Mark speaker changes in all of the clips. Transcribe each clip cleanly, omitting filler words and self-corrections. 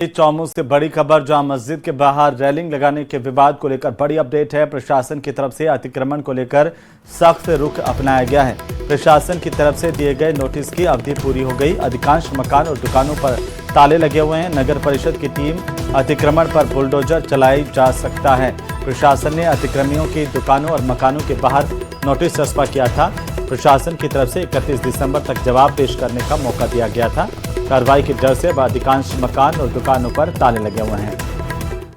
Speaker 1: चौमू से बड़ी खबर, जहां मस्जिद के बाहर रेलिंग लगाने के विवाद को लेकर बड़ी अपडेट है। प्रशासन की तरफ से अतिक्रमण को लेकर सख्त रुख अपनाया गया है। प्रशासन की तरफ से दिए गए नोटिस की अवधि पूरी हो गई। अधिकांश मकान और दुकानों पर ताले लगे हुए हैं। नगर परिषद की टीम अतिक्रमण पर बुलडोजर चलाई जा सकता है। प्रशासन ने अतिक्रमियों की दुकानों और मकानों के बाहर नोटिस चस्पा किया था। प्रशासन की तरफ से 31 दिसंबर तक जवाब पेश करने का मौका दिया गया था। कार्रवाई के डर से अब अधिकांश मकान और दुकानों पर ताले लगे हुए हैं।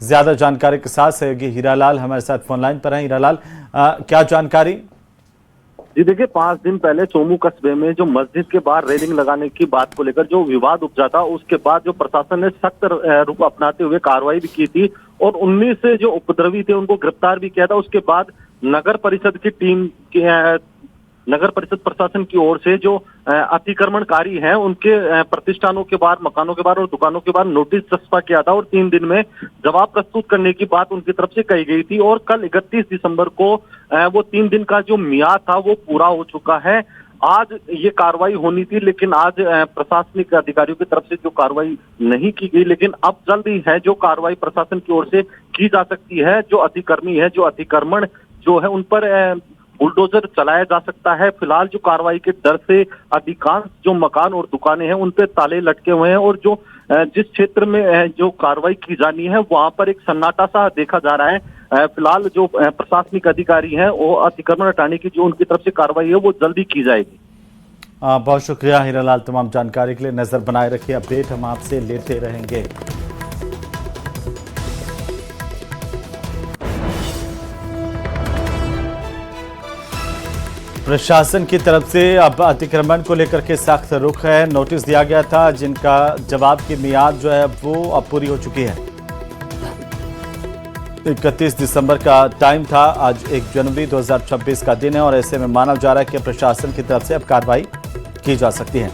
Speaker 1: ज्यादा जानकारी के साथ सहयोगी हीरालाल हमारे साथ फोन लाइन पर हैं। हीरालाल, क्या जानकारी?
Speaker 2: जी देखिए, 5 दिन पहले चौमू कस्बे में जो मस्जिद के बाहर रेलिंग लगाने की बात को लेकर जो विवाद उपजा था, उसके बाद जो प्रशासन ने सख्त रुख अपनाते हुए कार्रवाई भी की थी और 19 जो उपद्रवी थे उनको गिरफ्तार भी किया था। उसके बाद नगर परिषद की टीम नगर परिषद प्रशासन की ओर से जो अतिक्रमणकारी हैं उनके प्रतिष्ठानों के बाहर, मकानों के बाहर और दुकानों के बाहर नोटिस चस्पा किया था और 3 दिन में जवाब प्रस्तुत करने की बात उनकी तरफ से कही गई थी। और कल 31 दिसंबर को वो 3 दिन का जो मियाद था वो पूरा हो चुका है। आज ये कार्रवाई होनी थी, लेकिन आज प्रशासनिक अधिकारियों की तरफ से जो कार्रवाई नहीं की गई, लेकिन अब जल्द ही है जो कार्रवाई प्रशासन की ओर से की जा सकती है। जो अतिक्रमी है, जो अतिक्रमण जो है, उन पर बुलडोजर चलाया जा सकता है। फिलहाल जो कार्रवाई के डर से अधिकांश जो मकान और दुकानें हैं उन पे ताले लटके हुए हैं और जो जिस क्षेत्र में जो कार्रवाई की जानी है वहां पर एक सन्नाटा सा देखा जा रहा है। फिलहाल जो प्रशासनिक अधिकारी हैं वो अतिक्रमण हटाने की जो उनकी तरफ से कार्रवाई है वो जल्दी की जाएगी।
Speaker 1: बहुत शुक्रिया हीरालाल तमाम जानकारी के लिए। नजर बनाए रखिए, अपडेट हम आपसे लेते रहेंगे। प्रशासन की तरफ से अब अतिक्रमण को लेकर के सख्त रुख है। नोटिस दिया गया था जिनका जवाब की मियाद जो है वो अब पूरी हो चुकी है। 31 दिसंबर का टाइम था, आज 1 जनवरी 2026 का दिन है और ऐसे में माना जा रहा है कि प्रशासन की तरफ से अब कार्रवाई की जा सकती है।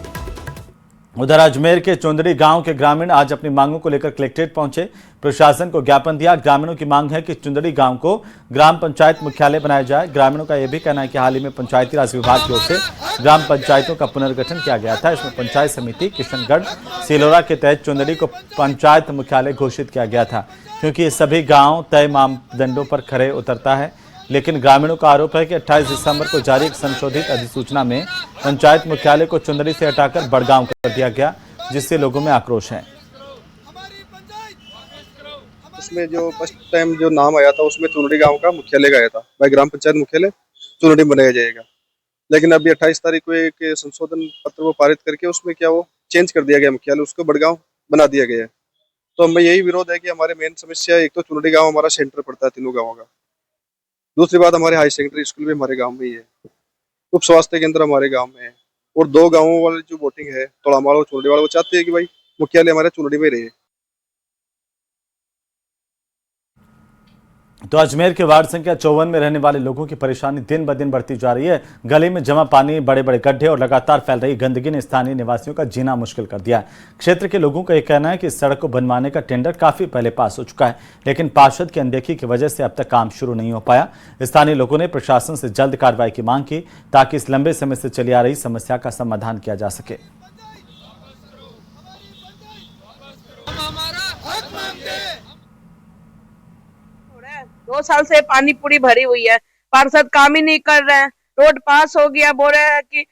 Speaker 1: उधर अजमेर के चुंदड़ी गांव के ग्रामीण आज अपनी मांगों को लेकर कलेक्ट्रेट पहुंचे, प्रशासन को ज्ञापन दिया। ग्रामीणों की मांग है कि चुंदड़ी गांव को ग्राम पंचायत मुख्यालय बनाया जाए। ग्रामीणों का यह भी कहना है कि हाल ही में पंचायती राज विभाग की ओर से ग्राम पंचायतों का पुनर्गठन किया गया था। इसमें पंचायत समिति किशनगढ़ सिलोरा के तहत चुंदड़ी को पंचायत मुख्यालय घोषित किया गया था, क्योंकि ये सभी गाँव तय मापदंडों पर खरे उतरता है। लेकिन ग्रामीणों का आरोप है कि 28 दिसंबर को जारी एक संशोधित अधिसूचना में पंचायत मुख्यालय को चुंदड़ी से हटाकर बड़गांव कर दिया गया, जिससे लोगों में आक्रोश है।
Speaker 3: उसमें जो फर्स्ट टाइम जो नाम आया था उसमें चुंदड़ी गांव का मुख्यालय का आया था, भाई ग्राम पंचायत मुख्यालय चुंदड़ी बनाया जाएगा। लेकिन अभी 28 तारीख को एक संशोधन पत्र वो पारित करके उसमें क्या वो चेंज कर दिया गया, मुख्यालय उसको बड़गांव बना दिया गया है। तो हमें यही विरोध है कि हमारे मेन समस्या, एक तो चुंदड़ी गाँव हमारा सेंटर पड़ता है तीनों गाँवों का, दूसरी बात हमारे हाई सेकेंडरी स्कूल भी हमारे गांव में ही है, उप स्वास्थ्य केंद्र हमारे गांव में है, और 2 गांवों वाली जो वोटिंग है तोड़ामाल और चुंदड़ी वाला, वो चाहते हैं कि भाई मुख्यालय हमारे चुंदड़ी में रहे।
Speaker 1: तो अजमेर के वार्ड संख्या 54 में रहने वाले लोगों की परेशानी दिन ब दिन बढ़ती जा रही है। गली में जमा पानी, बड़े बड़े गड्ढे और लगातार फैल रही गंदगी ने स्थानीय निवासियों का जीना मुश्किल कर दिया है। क्षेत्र के लोगों का यह कहना है कि इस सड़क को बनवाने का टेंडर काफी पहले पास हो चुका है, लेकिन पार्षद की अनदेखी की वजह से अब तक काम शुरू नहीं हो पाया। स्थानीय लोगों ने प्रशासन से जल्द कार्रवाई की मांग की, ताकि इस लंबे समय से चली आ रही समस्या का समाधान किया जा सके।
Speaker 4: 2 साल से पानी पूरी भरी हुई है, पार्षद काम ही नहीं कर रहे हैं। रोड पास हो गया, बोल रहे हैं कि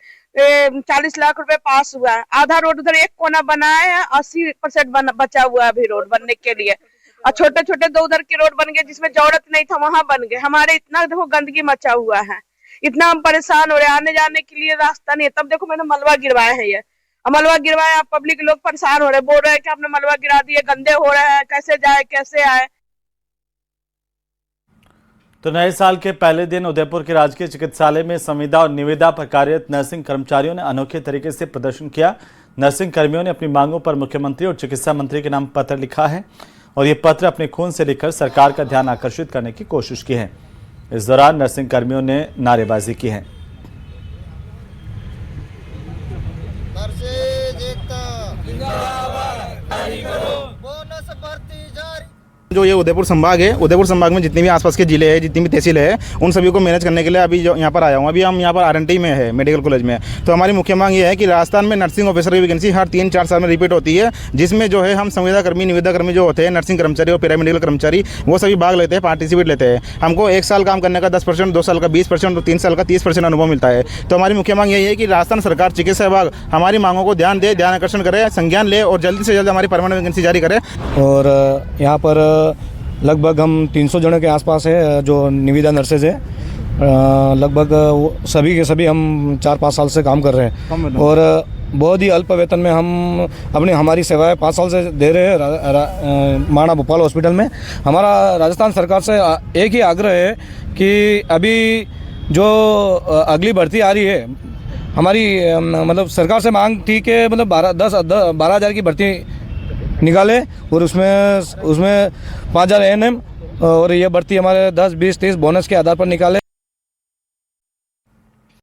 Speaker 4: 40 लाख रुपए पास हुआ है। आधा रोड उधर एक कोना बनाया है, 80% बचा हुआ है अभी रोड बनने के लिए। और छोटे छोटे 2 उधर के रोड बन गए जिसमें जरूरत नहीं था, वहां बन गए। हमारे इतना देखो गंदगी मचा हुआ है, इतना हम परेशान हो रहे हैं, आने जाने के लिए रास्ता नहीं है। तब देखो मैंने मलबा गिरवाया है, ये मलबा गिरवाया, पब्लिक लोग परेशान हो रहे हैं, बोल रहे हैं कि आपने मलबा गिरा दिए, गंदे हो रहे हैं, कैसे जाए कैसे आए।
Speaker 1: तो नए साल के पहले दिन उदयपुर के राजकीय चिकित्सालय में संविदा और निविदा पर कार्यरत नर्सिंग कर्मचारियों ने अनोखे तरीके से प्रदर्शन किया। नर्सिंग कर्मियों ने अपनी मांगों पर मुख्यमंत्री और चिकित्सा मंत्री के नाम पत्र लिखा है और ये पत्र अपने खून से लिखकर सरकार का ध्यान आकर्षित करने की कोशिश की है। इस दौरान नर्सिंग कर्मियों ने नारेबाजी की है।
Speaker 5: जो ये उदयपुर संभाग है, उदयपुर संभाग में जितने भी आसपास के जिले हैं, जितनी भी तहसील है, उन सभी को मैनेज करने के लिए अभी जो यहाँ पर आया हूँ। अभी हम यहाँ पर आरएनटी में है, मेडिकल कॉलेज में। तो हमारी मुख्य मांग ये है कि राजस्थान में नर्सिंग ऑफिसर की वैकेंसी हर 3-4 साल में रिपीट होती है, जिसमें जो है हम संविदा कर्मी, निविदा कर्मी जो होते हैं, नर्सिंग कर्मचारी और पैरामेडिकल कर्मचारी, वो सभी भाग लेते हैं, पार्टिसिपेट लेते हैं। हमको 1 साल काम करने का 10%, 2 साल का 20% और 3 साल का 30% अनुभव मिलता है। तो हमारी मुख्य मांग यही है कि राजस्थान सरकार, चिकित्सा विभाग हमारी मांगों को ध्यान दे, ध्यान आकर्षण करे, संज्ञान ले और जल्दी से जल्द हमारी परमानेंट वैकेंसी जारी करे।
Speaker 6: और यहाँ पर लगभग हम 300 जनों के आसपास है जो निविदा नर्सेज है। लगभग सभी के सभी हम 4-5 साल से काम कर रहे हैं और बहुत ही अल्प वेतन में हम हमारी सेवाएं 5 साल से दे रहे हैं माणा भोपाल हॉस्पिटल में। हमारा राजस्थान सरकार से एक ही आग्रह है कि अभी जो अगली भर्ती आ रही है, हमारी मतलब सरकार से मांग थी कि मतलब 12,000 की भर्ती निकाले और उसमें 5,000 ANM और ये भर्ती हमारे 10, 20, 30 बोनस के आधार पर निकाले।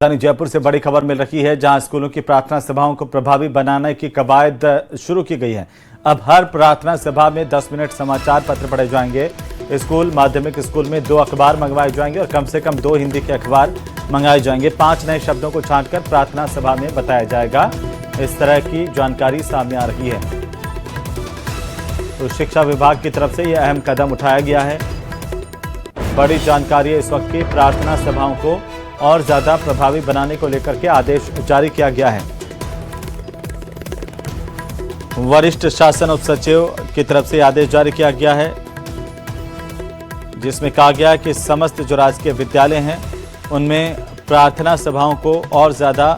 Speaker 1: राजधानी जयपुर से बड़ी खबर मिल रही है, जहां स्कूलों की प्रार्थना सभाओं को प्रभावी बनाने की कवायद शुरू की गई है। अब हर प्रार्थना सभा में 10 मिनट समाचार पत्र पढ़े जाएंगे। स्कूल, माध्यमिक स्कूल में 2 अखबार मंगवाए जाएंगे और कम से कम 2 हिंदी के अखबार मंगाए जाएंगे। 5 नए शब्दों को छांटकर प्रार्थना सभा में बताया जाएगा। इस तरह की जानकारी सामने आ रही है। तो शिक्षा विभाग की तरफ से यह अहम कदम उठाया गया है। बड़ी जानकारी है इस वक्त की। प्रार्थना सभाओं को और ज्यादा प्रभावी बनाने को लेकर के आदेश जारी किया गया है। वरिष्ठ शासन उप सचिव की तरफ से आदेश जारी किया गया है, जिसमें कहा गया है कि समस्त जो राजकीय विद्यालय हैं उनमें प्रार्थना सभाओं को और ज्यादा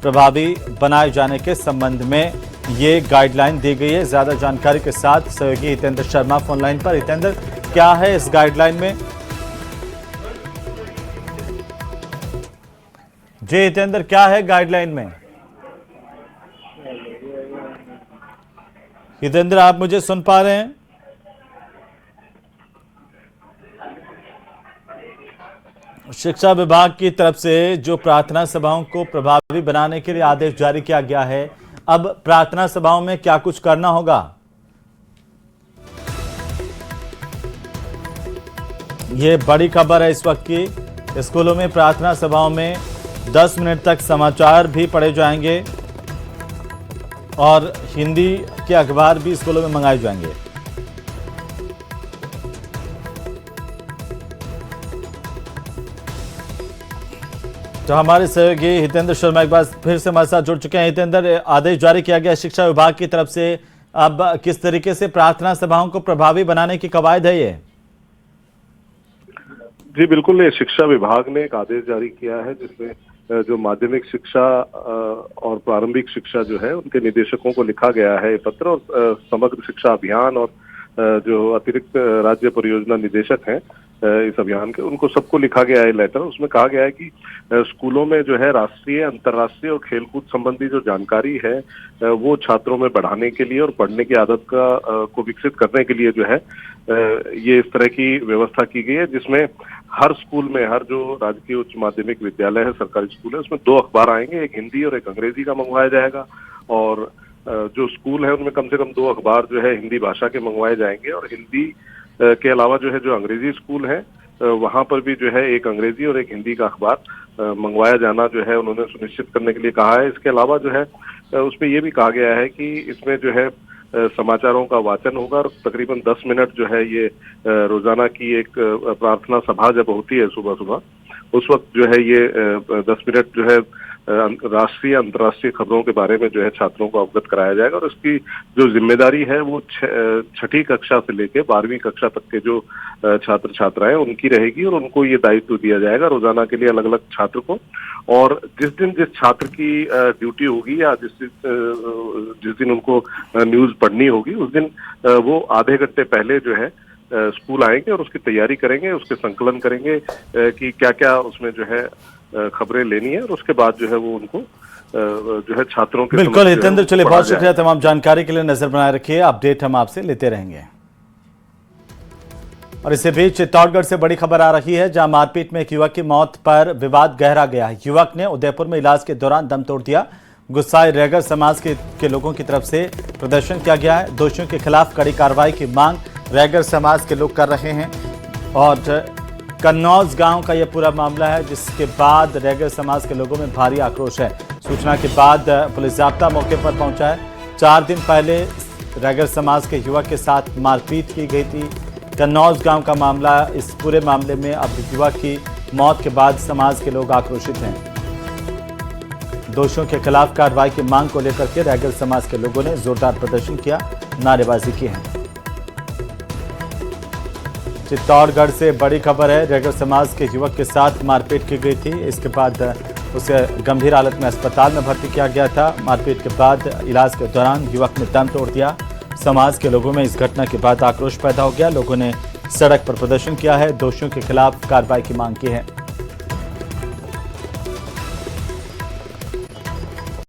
Speaker 1: प्रभावी बनाए जाने के संबंध में ये गाइडलाइन दी गई है। ज्यादा जानकारी के साथ सहयोगी हितेंद्र शर्मा फोन लाइन पर। हितेंद्र, क्या है इस गाइडलाइन में? जी हितेंद्र, क्या है गाइडलाइन में? हितेंद्र, आप मुझे सुन पा रहे हैं? शिक्षा विभाग की तरफ से जो प्रार्थना सभाओं को प्रभावी बनाने के लिए आदेश जारी किया गया है, अब प्रार्थना सभाओं में क्या कुछ करना होगा? ये बड़ी खबर है इस वक्त की। स्कूलों में प्रार्थना सभाओं में 10 मिनट तक समाचार भी पढ़े जाएंगे और हिंदी के अखबार भी स्कूलों में मंगाए जाएंगे। तो हमारे सहयोगी हितेंद्र शर्मा एक बार फिर से हमारे साथ जुड़ चुके हैं। हितेंद्र, आदेश जारी किया गया शिक्षा विभाग की तरफ से, अब किस तरीके से प्रार्थना सभाओं को प्रभावी बनाने की कवायद है ये?
Speaker 7: जी बिल्कुल, ये शिक्षा विभाग ने एक आदेश जारी किया है जिसमें जो माध्यमिक शिक्षा और प्रारंभिक शिक्षा जो है उनके निदेशकों को लिखा गया है ये पत्र, और समग्र शिक्षा अभियान और जो अतिरिक्त राज्य परियोजना निदेशक हैं इस अभियान के, उनको सबको लिखा गया है लेटर। उसमें कहा गया है कि स्कूलों में जो है राष्ट्रीय, अंतर्राष्ट्रीय और खेलकूद संबंधी जो जानकारी है वो छात्रों में बढ़ाने के लिए और पढ़ने की आदत को विकसित करने के लिए जो है ये इस तरह की व्यवस्था की गई है, जिसमें हर स्कूल में, हर जो राजकीय उच्च माध्यमिक विद्यालय है, सरकारी स्कूल है, उसमें 2 अखबार आएंगे, एक हिंदी और एक अंग्रेजी का मंगवाया जाएगा। और जो स्कूल है उनमें कम से कम 2 अखबार जो है हिंदी भाषा के मंगवाए जाएंगे। और हिंदी के अलावा जो है जो अंग्रेजी स्कूल है वहां पर भी जो है एक अंग्रेजी और एक हिंदी का अखबार मंगवाया जाना जो है उन्होंने सुनिश्चित करने के लिए कहा है। इसके अलावा जो है उसमें ये भी कहा गया है कि इसमें जो है समाचारों का वाचन होगा और तकरीबन 10 मिनट जो है ये रोजाना की एक प्रार्थना सभा जब होती है सुबह सुबह, उस वक्त जो है ये 10 मिनट जो है राष्ट्रीय अंतर्राष्ट्रीय खबरों के बारे में जो है छात्रों को अवगत कराया जाएगा। और इसकी जो जिम्मेदारी है वो 6ठी कक्षा से लेकर 12वीं कक्षा तक के जो छात्र छात्राएं उनकी रहेगी और उनको ये दायित्व दिया जाएगा रोजाना के लिए अलग अलग छात्र को। और जिस दिन जिस छात्र की ड्यूटी होगी या जिस दिन उनको न्यूज पढ़नी होगी, उस दिन वो आधे घंटे पहले जो है स्कूल आएंगे और उसकी तैयारी करेंगे, उसके संकलन करेंगे कि क्या क्या उसमें जो है खबरें लेनी है, और उसके बाद जो है वो उनको जो है छात्रों के
Speaker 1: बिल्कुल हितेंद्र, चलिए बहुत शुक्रिया तमाम जानकारी के लिए। नजर बनाए रखिए, अपडेट हम आपसे लेते रहेंगे। और इसी बीच चित्तौड़गढ़ से बड़ी खबर आ रही है, जहां मारपीट में एक युवक की मौत पर विवाद गहरा गया है। युवक ने उदयपुर में इलाज के दौरान दम तोड़ दिया। गुस्साए रैगर समाज के लोगों की तरफ से प्रदर्शन किया गया है। दोषियों के खिलाफ कड़ी कार्रवाई की मांग रैगर समाज के लोग कर रहे हैं। और कन्नौज गांव का यह पूरा मामला है, जिसके बाद रैगर समाज के लोगों में भारी आक्रोश है। सूचना के बाद पुलिस जाब्ता मौके पर पहुंचा है। 4 दिन पहले रैगर समाज के युवक के साथ मारपीट की गई थी। कन्नौज गांव का मामला, इस पूरे मामले में अब युवक की मौत के बाद समाज के लोग आक्रोशित हैं। दोषियों के खिलाफ कार्रवाई की मांग को लेकर के रैगर समाज के लोगों ने जोरदार प्रदर्शन किया, नारेबाजी की है। चित्तौड़गढ़ से बड़ी खबर है, रैगर समाज के युवक के साथ मारपीट की गई थी। इसके बाद उसे गंभीर हालत में अस्पताल में भर्ती किया गया था। मारपीट के बाद इलाज के दौरान युवक ने दम तोड़ दिया। समाज के लोगों में इस घटना के बाद आक्रोश पैदा हो गया। लोगों ने सड़क पर प्रदर्शन किया है, दोषियों के खिलाफ कार्रवाई की मांग की है।